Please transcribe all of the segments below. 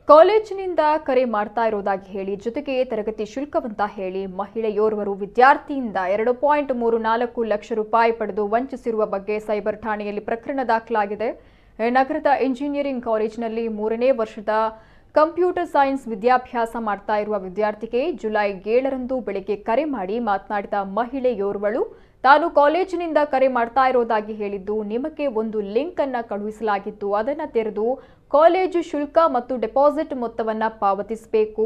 ಕಾಲೇಜಿನಿಂದ ಕರೆ ಮಾಡ್ತಾ ಇರೋದಾಗಿ ಹೇಳಿ ಜೊತೆಗೆ ತರಗತಿ ಶುಲ್ಕವಂತ ಹೇಳಿ ಮಹಿಳೆಯೋರ್ವರು ವಿದ್ಯಾರ್ಥಿಯಿಂದ 2.34 ಲಕ್ಷ ರೂಪಾಯಿ ಪಡೆದು ವಂಚಿಸಿರುವ ಬಗ್ಗೆ ಸೈಬರ್ ಠಾಣೆಯಲ್ಲಿ ಪ್ರಕರಣ ದಾಖಲಾಗಿದೆ. ನಗರದ ಇಂಜಿನಿಯರಿಂಗ್ ಕಾಲೇಜಿನಲ್ಲಿ 3ನೇ ವರ್ಷದ ಕಂಪ್ಯೂಟರ್ ಸೈನ್ಸ್ ವಿದ್ಯಾಭ್ಯಾಸ ಮಾಡ್ತಾ ಇರುವ ವಿದ್ಯಾರ್ಥಿಗೆ ಜುಲೈ 7ರಂದು ಬೆಳಗ್ಗೆ ಕರೆ ಮಾಡಿ ಮಾತನಾಡಿದ ಮಹಿಳೆಯೋರ್ವಳು ತಾನು ಕಾಲೇಜಿನಿಂದ ಕರೆ ಮಾಡ್ತಾ ಇರೋದಾಗಿ ಹೇಳಿದ್ದು, ನಿಮಗೆ ಒಂದು ಲಿಂಕ್ ಅನ್ನು ಕಳುಹಿಸಲಾಗಿದ್ದು ಅದನ್ನು ತೆರೆದು ಕಾಲೇಜು ಶುಲ್ಕ ಮತ್ತು ಡೆಪಾಸಿಟ್ ಮೊತ್ತವನ್ನು ಪಾವತಿಸಬೇಕು,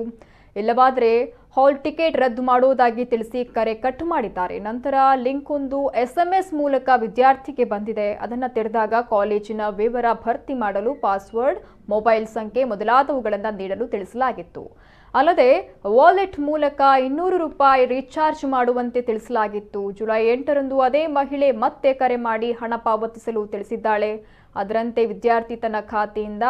ಇಲ್ಲವಾದರೆ ಹಾಲ್ ಟಿಕೆಟ್ ರದ್ದು ಮಾಡೋದಾಗಿ ತಿಳಿಸಿ ಕರೆ ಕಟ್ ಮಾಡಿದ್ದಾರೆ. ನಂತರ ಲಿಂಕ್ ಒಂದು SMS ಮೂಲಕ ವಿದ್ಯಾರ್ಥಿಗೆ ಬಂದಿದೆ. ಅದನ್ನು ತೆರೆದಾಗ ಕಾಲೇಜಿನ ವಿವರ ಭರ್ತಿ ಮಾಡಲು ಪಾಸ್ವರ್ಡ್, ಮೊಬೈಲ್ ಸಂಖ್ಯೆ ಮೊದಲಾದವುಗಳನ್ನು ನೀಡಲು ತಿಳಿಸಲಾಗಿತ್ತು. ಅಲ್ಲದೆ ವಾಲೆಟ್ ಮೂಲಕ 200 ರೂಪಾಯಿ ರೀಚಾರ್ಜ್ ಮಾಡುವಂತೆ ತಿಳಿಸಲಾಗಿತ್ತು. ಜುಲೈ 8ರಂದು ಅದೇ ಮಹಿಳೆ ಮತ್ತೆ ಕರೆ ಮಾಡಿ ಹಣ ಪಾವತಿಸಲು ತಿಳಿಸಿದ್ದಾಳೆ. ಅದರಂತೆ ವಿದ್ಯಾರ್ಥಿ ತನ್ನ ಖಾತೆಯಿಂದ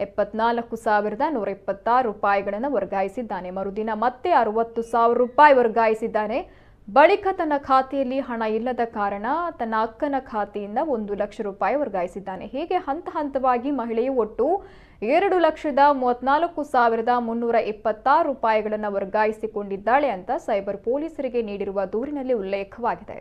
74,126 ರೂಪಾಯಿಗಳನ್ನು ವರ್ಗಾಯಿಸಿದ್ದಾನೆ. ಮರುದಿನ ಮತ್ತೆ 60,000 ರೂಪಾಯಿ ವರ್ಗಾಯಿಸಿದ್ದಾನೆ. ಬಳಿಕ ತನ್ನ ಖಾತೆಯಲ್ಲಿ ಹಣ ಇಲ್ಲದ ಕಾರಣ ತನ್ನ ಅಕ್ಕನ ಖಾತೆಯಿಂದ 1 ಲಕ್ಷ ರೂಪಾಯಿ ವರ್ಗಾಯಿಸಿದ್ದಾನೆ. ಹೀಗೆ ಹಂತ ಹಂತವಾಗಿ ಮಹಿಳೆಯು ಒಟ್ಟು 2,34,326 ರೂಪಾಯಿಗಳನ್ನು ವರ್ಗಾಯಿಸಿಕೊಂಡಿದ್ದಾಳೆ ಅಂತ ಸೈಬರ್ ಪೊಲೀಸರಿಗೆ ನೀಡಿರುವ ದೂರಿನಲ್ಲಿ ಉಲ್ಲೇಖವಾಗಿದೆ.